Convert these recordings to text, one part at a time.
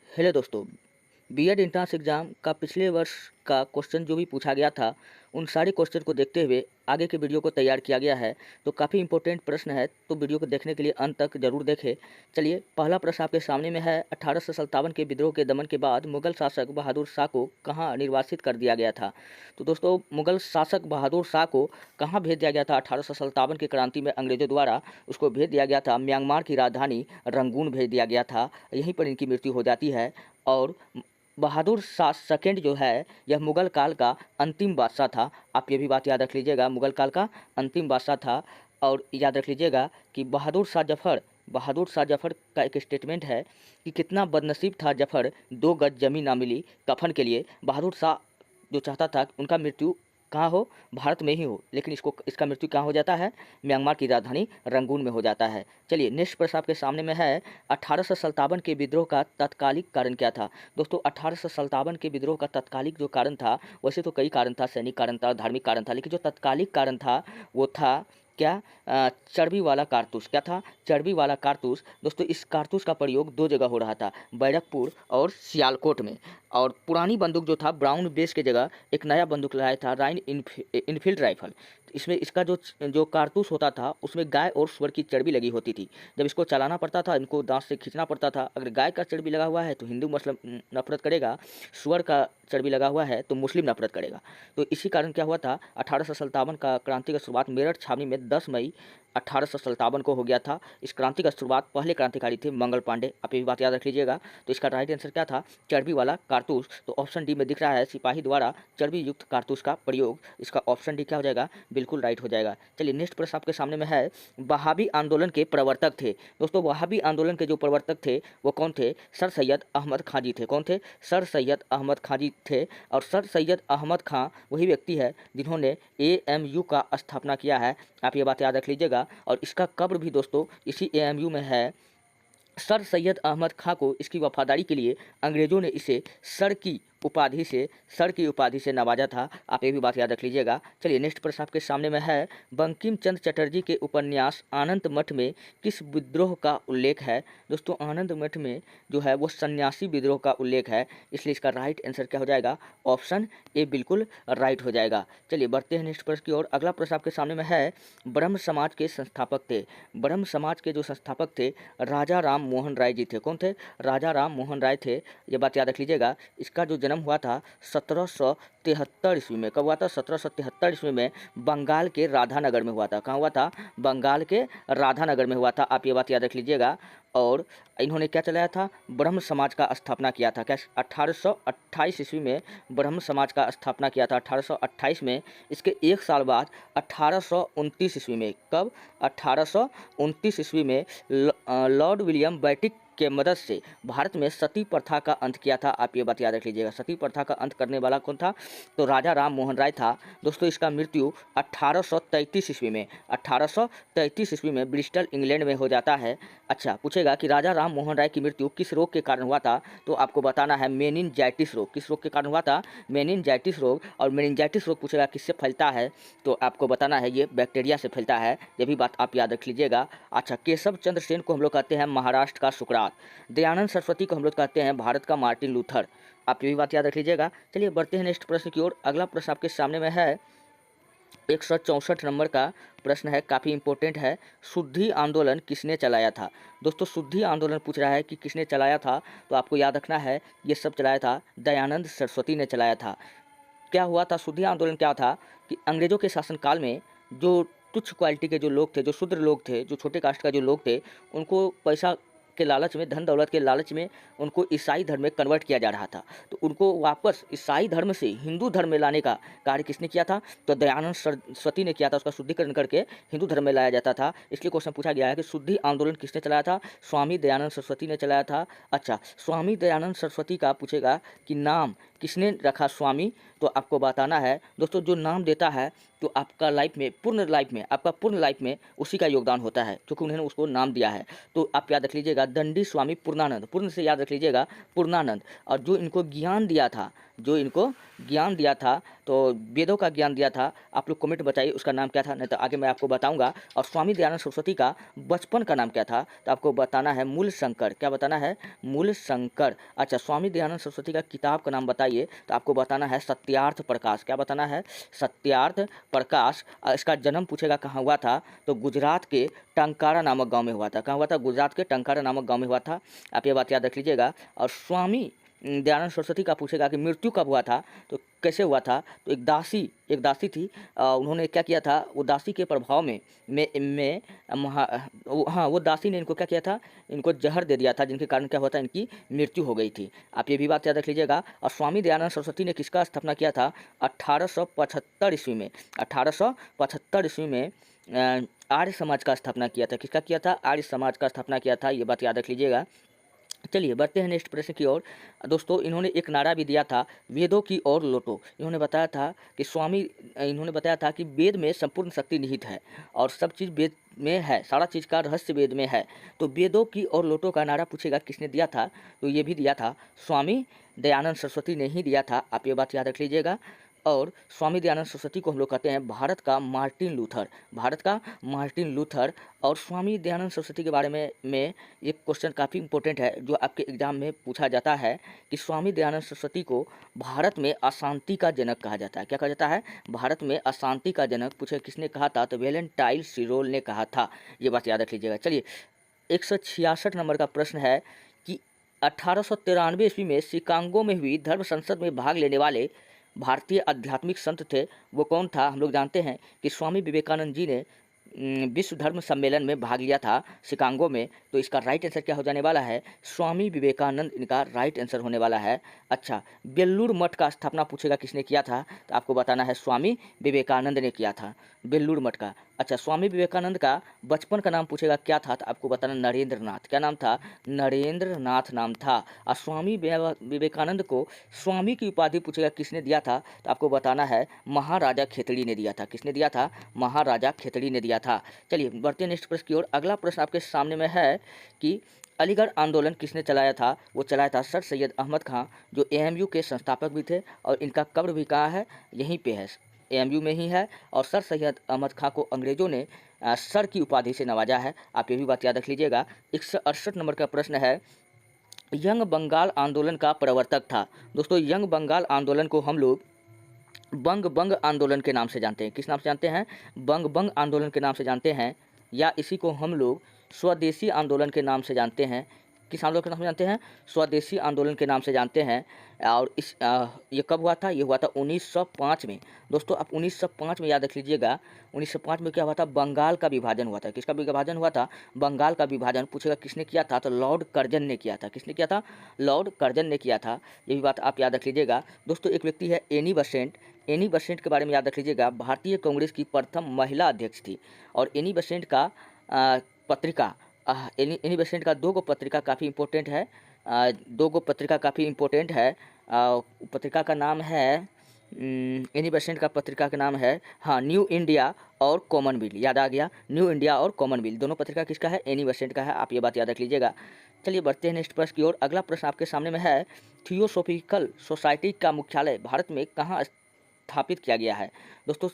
Hello दोस्तों। BEd entrance exam का पिछले वर्ष का क्वेश्चन जो भी पूछा गया था, उन सारे क्वेश्चन को देखते हुए आगे के वीडियो को तैयार किया गया है। तो काफ़ी इंपॉर्टेंट प्रश्न है, तो वीडियो को देखने के लिए अंत तक जरूर देखें। चलिए, पहला प्रश्न आपके सामने में है। 1857 के विद्रोह के दमन के बाद मुगल शासक बहादुर शाह को कहाँ निर्वासित कर दिया गया था? तो दोस्तों, मुगल शासक बहादुर शाह को कहाँ भेज दिया गया था? 1857 की क्रांति में अंग्रेजों द्वारा उसको भेज दिया गया था। म्यांमार की राजधानी रंगून भेज दिया गया था। यहीं पर इनकी मृत्यु हो जाती है। और बहादुर शाह सेकंड जो है, यह मुगल काल का अंतिम बादशाह था। आप ये भी बात याद रख लीजिएगा, मुगल काल का अंतिम बादशाह था। और याद रख लीजिएगा कि बहादुर शाह जफर का एक स्टेटमेंट है कि कितना बदनसीब था जफर, 2 गज जमीन ना मिली कफन के लिए। बहादुर शाह जो चाहता था कि उनका मृत्यु कहाँ हो, भारत में ही हो, लेकिन इसका मृत्यु कहाँ हो जाता है? म्यांमार की राजधानी रंगून में हो जाता है। चलिए, नेक्स्ट प्रश्न आपके सामने में है। 1857 के विद्रोह का तात्कालिक कारण क्या था? दोस्तों, 1857 के विद्रोह का तात्कालिक जो कारण था, वैसे तो कई कारण था, सैनिक कारण था, धार्मिक कारण था, लेकिन जो तात्कालिक कारण था वो था क्या? चर्बी वाला कारतूस। क्या था? चर्बी वाला कारतूस। दोस्तों, इस कारतूस का प्रयोग 2 जगह हो रहा था, बैरकपुर और सियालकोट में। और पुरानी बंदूक जो था, ब्राउन बेस की जगह एक नया बंदूक लाया था, राइन इनफील्ड राइफल। इसमें इसका जो जो कारतूस होता था, उसमें गाय और सुअर की चर्बी लगी होती थी। जब इसको चलाना पड़ता था, इनको दांत से खींचना पड़ता था। अगर गाय का चर्बी लगा हुआ है तो हिंदू मुस्लिम नफरत करेगा, सुअर का चर्बी लगा हुआ है तो मुस्लिम नफरत करेगा। तो इसी कारण क्या हुआ था, 1857 का क्रांति का शुरुआत मेरठ छावनी में 10 मई 1857 को हो गया था। इस क्रांति का शुरुआत पहले क्रांतिकारी थे मंगल पांडे। आप ये भी बात याद रख लीजिएगा। तो इसका राइट आंसर क्या था? चर्बी वाला कारतूस। तो ऑप्शन डी में दिख रहा है, सिपाही द्वारा चर्बी युक्त कारतूस का प्रयोग। इसका ऑप्शन डी क्या हो जाएगा? बिल्कुल राइट हो जाएगा। चलिए, नेक्स्ट प्रश्न आपके सामने में है। वहाबी आंदोलन के प्रवर्तक थे। दोस्तों, वहाबी आंदोलन के जो प्रवर्तक थे वो कौन थे? सर सैयद अहमद खां जी थे। कौन थे? सर सैयद अहमद खां जी थे। और सर सैयद अहमद खां वही व्यक्ति है जिन्होंने एएमयू का स्थापना किया है। आप ये बात याद रख लीजिएगा। और इसका कब्र भी दोस्तों इसी एएमयू में है। सर सैयद अहमद खां को इसकी वफादारी के लिए अंग्रेज़ों ने इसे सर की उपाधि से नवाजा था। आप ये भी बात याद रख लीजिएगा। चलिए, नेक्स्ट प्रश्न आपके सामने में है। बंकिम चंद्र चटर्जी के उपन्यास आनंद मठ में किस विद्रोह का उल्लेख है? दोस्तों, आनंद मठ में जो है वो सन्यासी विद्रोह का उल्लेख है, इसलिए इसका राइट आंसर क्या हो जाएगा? ऑप्शन ए बिल्कुल राइट हो जाएगा। चलिए, बढ़ते हैं नेक्स्ट प्रश्न की ओर। अगला प्रश्न आपके सामने में है। ब्रह्म समाज के संस्थापक थे। ब्रह्म समाज के जो संस्थापक थे, राजा राम मोहन राय जी थे। कौन थे? राजा राम मोहन राय थे। ये बात याद रख लीजिएगा। इसका जो जन्म हुआ था 1773 ईस्वी में। कब हुआ था? 1773 ईस्वी में बंगाल के राधानगर में हुआ था। कहाँ हुआ था? बंगाल के राधानगर में हुआ था। आप ये बात याद रख लीजिएगा। और इन्होंने क्या चलाया था? ब्रह्म समाज का स्थापना किया था। क्या? 1828 ईस्वी में ब्रह्म समाज का स्थापना किया था। 1828 में। इसके एक साल बाद 1829 ईस्वी में, कब? 1829 ईस्वी में लॉर्ड विलियम बेटिक के मदद से भारत में सती प्रथा का अंत किया था। आप ये बात याद रख लीजिएगा। सती प्रथा का अंत करने वाला कौन था? तो राजा राम मोहन राय था। दोस्तों, इसका मृत्यु 1833 ईस्वी में 1833 ईस्वी में ब्रिस्टल इंग्लैंड में हो जाता है। अच्छा, पूछेगा कि राजा राम मोहन राय की मृत्यु किस रोग के कारण हुआ था? तो आपको बताना है मेनिनजाइटिस रोग। किस रोग के कारण हुआ था? मेनिनजाइटिस रोग। और मेनिनजाइटिस रोग पूछेगा किससे फैलता है, तो आपको बताना है ये बैक्टीरिया से फैलता है। ये भी बात आप याद रख लीजिएगा। अच्छा, केशव चंद्र सेन को हम लोग कहते हैं महाराष्ट्र का सुकरात। दयानंद सरस्वती को हम लोग कहते हैं भारत का मार्टिन लूथर। आप ये भी बात याद रख लीजिएगा। चलिए, बढ़ते हैं नेक्स्ट प्रश्न की ओर। अगला प्रश्न आपके सामने में है। 164 नंबर का प्रश्न है, काफ़ी इंपॉर्टेंट है। शुद्धि आंदोलन किसने चलाया था? दोस्तों, शुद्धि आंदोलन पूछ रहा है कि किसने चलाया था, तो आपको याद रखना है ये सब चलाया था दयानंद सरस्वती ने चलाया था। क्या हुआ था? शुद्धि आंदोलन क्या था कि अंग्रेज़ों के शासनकाल में जो तुच्छ क्वालिटी के जो लोग थे, जो शूद्र लोग थे, जो छोटे कास्ट का जो लोग थे, उनको पैसा के लालच में, धन दौलत के लालच में उनको ईसाई धर्म में कन्वर्ट किया जा रहा था। तो उनको वापस ईसाई धर्म से हिंदू धर्म में लाने का कार्य किसने किया था? तो दयानंद सरस्वती ने किया था। उसका शुद्धिकरण करके हिंदू धर्म में लाया जाता था। इसलिए क्वेश्चन पूछा गया है कि शुद्धि आंदोलन किसने चलाया था? स्वामी दयानंद सरस्वती ने चलाया था। अच्छा, स्वामी दयानंद सरस्वती का पूछेगा कि नाम किसने रखा स्वामी, तो आपको बताना है। दोस्तों, जो नाम देता है तो आपका लाइफ में, आपका पूर्ण लाइफ में उसी का योगदान होता है, क्योंकि उन्होंने उसको नाम दिया है। तो आप याद रख लीजिएगा, दंडी स्वामी पूर्णानंद। पूर्ण से याद रख लीजिएगा, पूर्णानंद। और जो इनको ज्ञान दिया था, तो वेदों का ज्ञान दिया था, आप लोग कमेंट बताइए उसका नाम क्या था, नहीं तो आगे मैं आपको बताऊंगा। और स्वामी दयानंद सरस्वती का बचपन का नाम क्या था, तो आपको बताना है मूल शंकर। क्या बताना है? मूल शंकर। अच्छा, स्वामी दयानंद सरस्वती का किताब का नाम बताइए, तो आपको बताना है सत्यार्थ प्रकाश। क्या बताना है? सत्यार्थ प्रकाश। इसका जन्म पूछेगा कहाँ हुआ था, तो गुजरात के टंकारा नामक गांव में हुआ था। कहाँ हुआ था? गुजरात के टंकारा नामक गांव में हुआ था। आप ये बात याद रख लीजिएगा। और स्वामी दयानंद सरस्वती का पूछेगा कि मृत्यु कब हुआ था, तो कैसे हुआ था, तो एक दासी थी, उन्होंने क्या किया था, वो दासी के प्रभाव में हाँ, वो दासी ने इनको क्या किया था, इनको जहर दे दिया था, जिनके कारण क्या हुआ था, इनकी मृत्यु हो गई थी। आप ये भी बात याद रख लीजिएगा। और स्वामी दयानंद सरस्वती ने किसका स्थापना किया था? 1875 ईस्वी में। 1875 ईस्वी में आर्य समाज का स्थापना किया था। किसका किया था? आर्य समाज का स्थापना किया था। ये बात याद रख लीजिएगा। चलिए बढ़ते हैं नेक्स्ट प्रश्न की ओर। दोस्तों, इन्होंने एक नारा भी दिया था, वेदों की ओर लौटो। इन्होंने बताया था कि इन्होंने बताया था कि वेद में संपूर्ण शक्ति निहित है और सब चीज़ वेद में है, सारा चीज़ का रहस्य वेद में है। तो वेदों की ओर लौटो का नारा पूछेगा किसने दिया था, तो ये भी दिया था स्वामी दयानंद सरस्वती ने ही दिया था। आप ये बात याद रख लीजिएगा। और स्वामी दयानंद सरस्वती को हम लोग कहते हैं भारत का मार्टिन लूथर। भारत का मार्टिन लूथर। और स्वामी दयानंद सरस्वती के बारे में एक क्वेश्चन काफ़ी इंपॉर्टेंट है जो आपके एग्जाम में पूछा जाता है कि स्वामी दयानंद सरस्वती को भारत में अशांति का जनक कहा जाता है। क्या कहा जाता है? भारत में अशांति का जनक। पूछे किसने कहा था, तो वेलेंटाइन सिरोल ने कहा था। ये बात याद रख लीजिएगा। चलिए 166 नंबर का प्रश्न है कि 1893 ईस्वी में शिकागो में हुई धर्म संसद में भाग लेने वाले भारतीय आध्यात्मिक संत थे, वो कौन था? हम लोग जानते हैं कि स्वामी विवेकानंद जी ने विश्व धर्म सम्मेलन में भाग लिया था शिकागो में। तो इसका राइट आंसर क्या हो जाने वाला है? स्वामी विवेकानंद इनका राइट आंसर होने वाला है। अच्छा, बेल्लूर मठ का स्थापना पूछेगा किसने किया था, तो आपको बताना है स्वामी विवेकानंद ने किया था बेल्लूर मठ का। अच्छा, स्वामी विवेकानंद का बचपन का नाम पूछेगा क्या था, तो आपको बताना नरेंद्र नाथ। क्या नाम था? नरेंद्र नाथ नाम था। और स्वामी विवेकानंद को स्वामी की उपाधि पूछेगा किसने दिया था, तो आपको बताना है महाराजा खेतड़ी ने दिया था। किसने दिया था? महाराजा खेतड़ी ने दिया था। चलिए बढ़ते हैं नेक्स्ट प्रश्न की ओर। अगला प्रश्न आपके सामने में है कि अलीगढ़ आंदोलन किसने चलाया था? वो चलाया था सर सैयद अहमद खां, जो एएमयू के संस्थापक भी थे। और इनका कब्र भी कहाँ है? यहीं पे है, एएमयू में ही है। और सर सैयद अहमद खां को अंग्रेज़ों ने सर की उपाधि से नवाजा है। आप ये भी बात याद रख लीजिएगा। 168 नंबर का प्रश्न है, यंग बंगाल आंदोलन का प्रवर्तक था। दोस्तों, यंग बंगाल आंदोलन को हम लोग बंग बंग आंदोलन के नाम से जानते हैं। किस नाम से जानते हैं? बंग बंग आंदोलन के नाम से जानते हैं, या इसी को हम लोग स्वदेशी आंदोलन के नाम से जानते हैं। किस आंदोलन के नाम से जानते हैं? स्वदेशी आंदोलन के नाम से जानते हैं। और ये कब हुआ था? ये हुआ था 1905 में। दोस्तों, आप 1905 में याद रख लीजिएगा। 1905 में क्या हुआ था? बंगाल का विभाजन हुआ था। किसका विभाजन हुआ था? बंगाल का विभाजन। पूछेगा किसने किया था, तो लॉर्ड कर्जन ने किया था। किसने किया था? लॉर्ड कर्जन ने किया था। ये भी बात आप याद रख लीजिएगा। दोस्तों, एक व्यक्ति है एनी बेसेंट। एनी बेसेंट के बारे में याद रख लीजिएगा। भारतीय कांग्रेस की प्रथम महिला अध्यक्ष थी। और एनी बेसेंट का पत्रिका एनी बेसेंट का 2 गो पत्रिका काफ़ी इंपॉर्टेंट है। 2 गो पत्रिका काफ़ी इंपॉर्टेंट है। पत्रिका का नाम है एनी बेसेंट का पत्रिका का नाम है, हाँ, न्यू इंडिया और कॉमनवेल्थ। याद आ गया, न्यू इंडिया और कॉमनवेल्थ दोनों पत्रिका किसका है? एनी बेसेंट का है। आप ये बात याद रख लीजिएगा। चलिए बढ़ते हैं नेक्स्ट प्रश्न की ओर। अगला प्रश्न आपके सामने में है, थियोसॉफिकल सोसाइटी का मुख्यालय भारत में कहाँ स्थापित किया गया है? दोस्तों,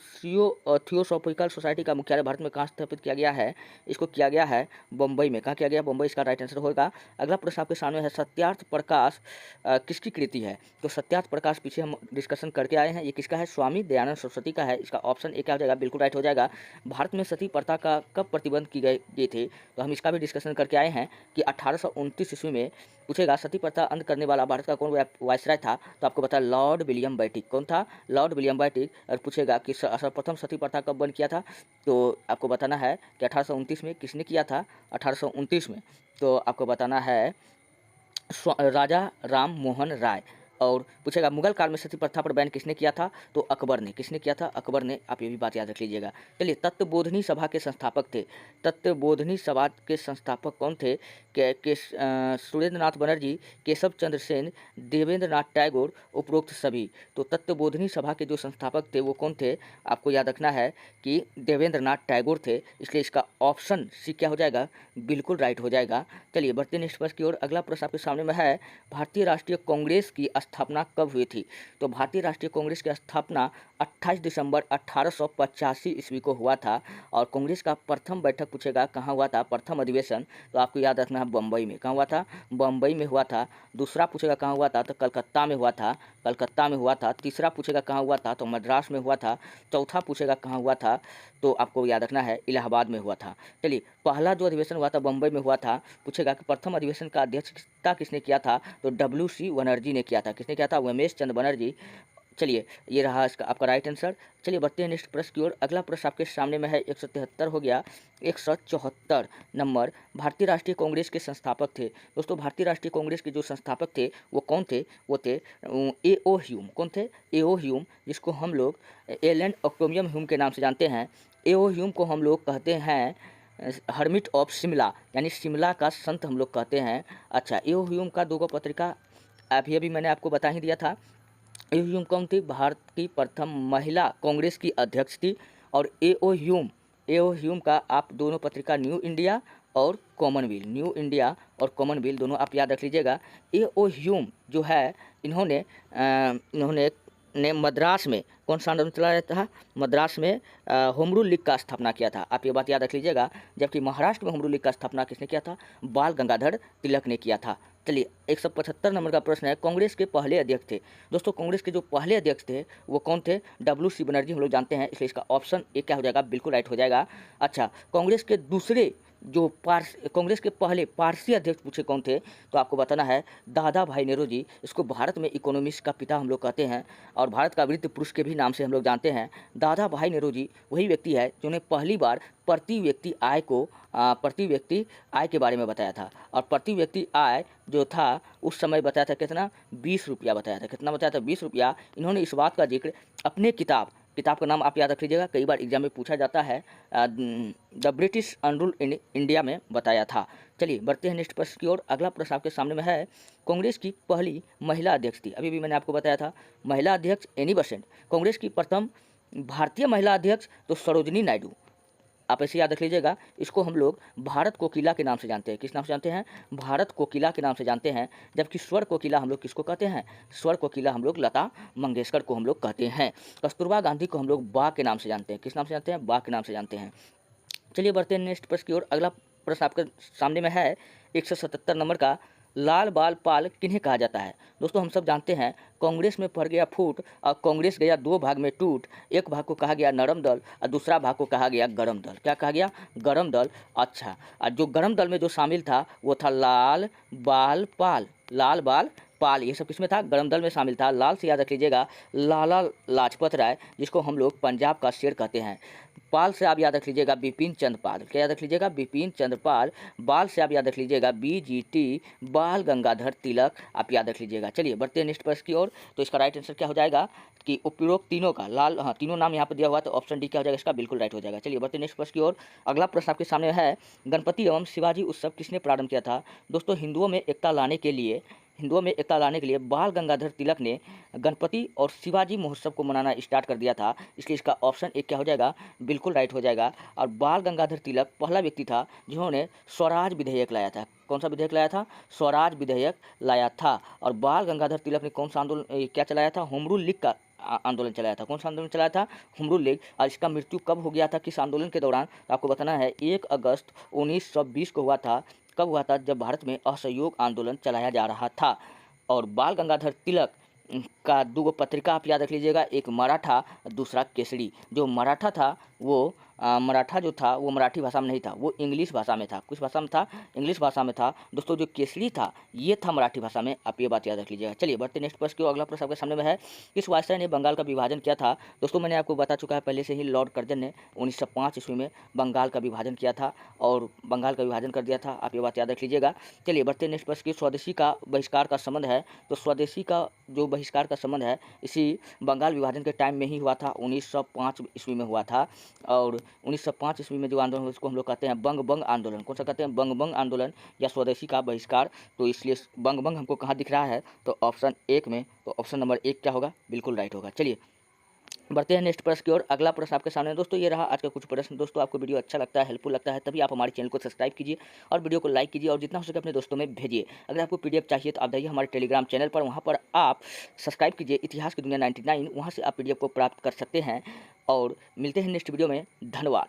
थियोसॉफिकल सोसाइटी का मुख्यालय भारत में कहाँ स्थापित किया गया है? इसको किया गया है बम्बई में। कहाँ किया गया? बम्बई इसका राइट आंसर होगा। अगला प्रश्न आपके सामने है, सत्यार्थ प्रकाश किसकी कृति है? तो सत्यार्थ प्रकाश पीछे हम डिस्कशन करके आए हैं, ये किसका है? स्वामी दयानंद सरस्वती का है। इसका ऑप्शन ए क्या हो जाएगा? बिल्कुल राइट हो जाएगा। भारत में सती प्रथा का कब प्रतिबंध की गई थी? तो हम इसका भी डिस्कशन करके आए हैं कि 1829 ईस्वी में। पूछेगा सती प्रथा अंत करने वाला भारत का कौन वायसराय था? तो आपको पता है लॉर्ड विलियम बेटिक। कौन था? Lord William Bentinck. और पूछेगा कि सर्वप्रथम सती प्रथा कब बंद किया था? तो आपको बताना है कि 1829 में। किसने किया था? 1829 में। तो आपको बताना है राजा राम मोहन राय। और पूछेगा मुगल काल में सती प्रथा पर बैन किसने किया था? तो अकबर ने। किसने किया था? अकबर ने। आप ये भी बात याद रख लीजिएगा। चलिए, तत्वबोधिनी सभा के संस्थापक थे। तत्वबोधिनी सभा के संस्थापक कौन थे? सुरेंद्र नाथ बनर्जी, केशव चंद्र सेन, देवेंद्र नाथ टैगोर, उपरोक्त सभी। तो तत्वबोधिनी सभा के जो संस्थापक थे वो कौन थे? आपको याद रखना है कि देवेंद्र नाथ टैगोर थे। इसलिए इसका ऑप्शन सी क्या हो जाएगा? बिल्कुल राइट हो जाएगा। चलिए बढ़ते नेक्स्ट प्रश्न की ओर। अगला प्रश्न आपके सामने में है, भारतीय राष्ट्रीय कांग्रेस की स्थापना कब हुई थी? तो भारतीय राष्ट्रीय कांग्रेस की स्थापना 28 दिसंबर 1885 ईस्वी को हुआ था। और कांग्रेस का प्रथम बैठक पूछेगा कहाँ हुआ था, प्रथम अधिवेशन, तो आपको याद रखना है बम्बई में। कहाँ हुआ था? बम्बई में हुआ था। दूसरा पूछेगा कहाँ हुआ था, तो कलकत्ता में हुआ था, कलकत्ता में हुआ था। तीसरा पूछेगा कहाँ हुआ था, तो मद्रास में हुआ था। चौथा पूछेगा कहाँ हुआ था, तो आपको याद रखना है इलाहाबाद में हुआ था। चलिए, पहला जो अधिवेशन हुआ था बम्बई में हुआ था। पूछेगा कि प्रथम अधिवेशन का अध्यक्षता किसने किया था, तो WC बनर्जी ने किया था। किसने किया था? उमेश चंद्र बनर्जी। चलिए, ये रहा इसका आपका राइट आंसर। चलिए बढ़ते हैं नेक्स्ट प्रश्न की ओर। अगला प्रश्न आपके सामने में है 173 हो गया। 174 नंबर, भारतीय राष्ट्रीय कांग्रेस के संस्थापक थे। दोस्तों, भारतीय राष्ट्रीय कांग्रेस के जो संस्थापक थे वो कौन थे? वो थे A.O. ह्यूम। कौन थे? A.O. ह्यूम, जिसको हम लोग एलेन ऑक्टोमियम ह्यूम के नाम से जानते हैं। A.O. ह्यूम को हम लोग कहते हैं हर्मिट ऑफ शिमला, यानी शिमला का संत हम लोग कहते हैं। अच्छा, A.O. ह्यूम का दो पत्रिका अभी मैंने आपको बता ही दिया था। ए ह्यूम कौन थी? भारत की प्रथम महिला कांग्रेस की अध्यक्ष थी। और ए ओ ह्यूम का आप दोनों पत्रिका न्यू इंडिया और कॉमनवेल्थ, न्यू इंडिया और कॉमनवेल्थ दोनों आप याद रख लीजिएगा। ए ओ ह्यूम जो है, इन्होंने ने मद्रास में कौन सा आंदोलन चलाया था? मद्रास में होम रूल लीग का स्थापना किया था। आप ये बात याद रख लीजिएगा। जबकि महाराष्ट्र में होम रूल लीग का स्थापना किसने किया था? बाल गंगाधर तिलक ने किया था। चलिए, 175 नंबर का प्रश्न है, कांग्रेस के पहले अध्यक्ष थे। दोस्तों, कांग्रेस के जो पहले अध्यक्ष थे वो कौन थे? WC बनर्जी हम लोग जानते हैं, इसलिए इसका ऑप्शन ए क्या हो जाएगा? बिल्कुल राइट हो जाएगा। अच्छा, कांग्रेस के दूसरे जो कांग्रेस के पहले पारसी अध्यक्ष पूछे कौन थे, तो आपको बताना है दादा भाई नेहरू। इसको भारत में इकोनॉमिक्स का पिता हम लोग कहते हैं और भारत का वृद्ध पुरुष के भी नाम से हम लोग जानते हैं। दादा भाई नेहरू वही व्यक्ति है जिन्होंने पहली बार प्रति व्यक्ति आय के बारे में बताया था। और प्रति व्यक्ति आय जो था उस समय बताया था कितना? 20 रुपया बताया था। कितना बताया था? 20 रुपया। इन्होंने इस बात का जिक्र अपने किताब का नाम आप याद रख लीजिएगा, कई बार एग्जाम में पूछा जाता है, द ब्रिटिश अनरूल इंडिया में बताया था। चलिए बढ़ते हैं नेक्स्ट प्रश्न की ओर। अगला प्रश्न आपके सामने में है, कांग्रेस की पहली महिला अध्यक्ष थी। अभी भी मैंने आपको बताया था महिला अध्यक्ष एनी बेसेंट। कांग्रेस की प्रथम भारतीय महिला अध्यक्ष तो सरोजिनी नायडू। आप ऐसे याद रख लीजिएगा। इसको हम लोग भारत कोकिला के नाम से जानते हैं। किस नाम से जानते हैं? भारत कोकिला के नाम से जानते हैं। जबकि स्वर कोकिला हम लोग किसको कहते हैं? स्वर कोकिला हम लोग लता मंगेशकर को हम लोग कहते हैं। कस्तूरबा गांधी को हम लोग बा के नाम से जानते हैं। किस नाम से जानते हैं? बा के नाम से जानते हैं। चलिए बढ़ते हैं नेक्स्ट प्रश्न की ओर। अगला प्रश्न आपके सामने में है 177 नंबर का, लाल बाल पाल किन्हें कहा जाता है? दोस्तों, हम सब जानते हैं कांग्रेस में पड़ गया फूट और कांग्रेस गया दो भाग में टूट। एक भाग को कहा गया नरम दल और दूसरा भाग को कहा गया गरम दल। क्या कहा गया? गरम दल। अच्छा, और जो गरम दल में जो शामिल था वो था लाल बाल पाल। लाल बाल पाल ये सब किसमें था? गरम दल में शामिल था। लाल से याद रख लीजिएगा लाला लाजपत राय, जिसको हम लोग पंजाब का शेर कहते हैं। पाल से आप याद रख लीजिएगा बिपिन चंद्र पाल। क्या याद रख लीजिएगा? बिपिन चंद्र पाल। बाल से आप याद रख लीजिएगा BGT बाल गंगाधर तिलक, आप याद रख लीजिएगा। चलिए बढ़ते हैं नेक्स्ट प्रश्न की ओर। तो इसका राइट आंसर क्या हो जाएगा कि उपरोक्त तीनों का लाल, हाँ तीनों नाम यहाँ पर दिया हुआ, तो ऑप्शन डी क्या हो जाएगा? इसका बिल्कुल राइट हो जाएगा। चलिए बढ़ते हैं नेक्स्ट प्रश्न की ओर। अगला प्रश्न आपके सामने है, गणपति एवं शिवाजी उत्सव किसने प्रारंभ किया था? दोस्तों, हिंदुओं में एकता लाने के लिए बाल गंगाधर तिलक ने गणपति और शिवाजी महोत्सव को मनाना स्टार्ट कर दिया था। इसलिए इसका ऑप्शन एक क्या हो जाएगा? बिल्कुल राइट हो जाएगा। और बाल गंगाधर तिलक पहला व्यक्ति था जिन्होंने स्वराज विधेयक लाया था। कौन सा विधेयक लाया था? स्वराज विधेयक लाया था। और बाल गंगाधर तिलक ने कौन सा आंदोलन क्या चलाया था? होम रूल लीग का आंदोलन चलाया था। कौन सा आंदोलन चलाया था? Home rule league. और इसका मृत्यु कब हो गया था, किस आंदोलन के दौरान? तो आपको बताना है 1 अगस्त 1920 को हुआ था। कब हुआ था? जब भारत में असहयोग आंदोलन चलाया जा रहा था। और बाल गंगाधर तिलक का दो पत्रिका आप याद रख लीजिएगा, एक मराठा, दूसरा केसरी। जो मराठा था वो मराठा जो था वो मराठी भाषा में नहीं था, वो इंग्लिश भाषा में था। किस भाषा में था? इंग्लिश भाषा में था। दोस्तों, जो केसरी था ये था मराठी भाषा में, आप ये बात याद रख लीजिएगा। चलिए बढ़ते नेक्स्ट प्रश्न की। अगला प्रश्न आपके सामने में है, किस वायसराय ने बंगाल का विभाजन किया था? दोस्तों, मैंने आपको बता चुका है पहले से ही, लॉर्ड कर्जन ने 1905 ईस्वी में बंगाल का विभाजन किया था और बंगाल का विभाजन कर दिया था। आप ये बात याद रख लीजिएगा। चलिए बढ़ते नेक्स्ट प्रश्न की। स्वदेशी का बहिष्कार का संबंध है, तो स्वदेशी का जो बहिष्कार का संबंध है इसी बंगाल विभाजन के टाइम में ही हुआ था, 1905 ईस्वी में हुआ था। और 1905 ईस्वी में जो आंदोलन हुआ उसको हम लोग कहते हैं बंग आंदोलन। कौन सा कहते हैं? बंग आंदोलन या स्वदेशी का बहिष्कार। तो इसलिए बंग हमको कहाँ दिख रहा है? तो ऑप्शन एक में। तो ऑप्शन नंबर 1 क्या होगा? बिल्कुल राइट होगा। चलिए बढ़ते हैं नेक्स्ट प्रश्न की ओर। अगला प्रश्न आपके सामने है दोस्तों, ये रहा आज का कुछ प्रश्न। दोस्तों आपको वीडियो अच्छा लगता है, हेल्पफुल लगता है, तभी आप हमारे चैनल को सब्सक्राइब कीजिए और वीडियो को लाइक कीजिए और जितना हो सके अपने दोस्तों में भेजिए। अगर आपको पीडीएफ चाहिए तो आप जाइए हमारे टेलीग्राम चैनल पर, वहाँ पर आप सब्सक्राइब कीजिए इतिहास की दुनिया 99, वहाँ से आप पीडीएफ को प्राप्त कर सकते हैं। और मिलते हैं नेक्स्ट वीडियो में। धन्यवाद।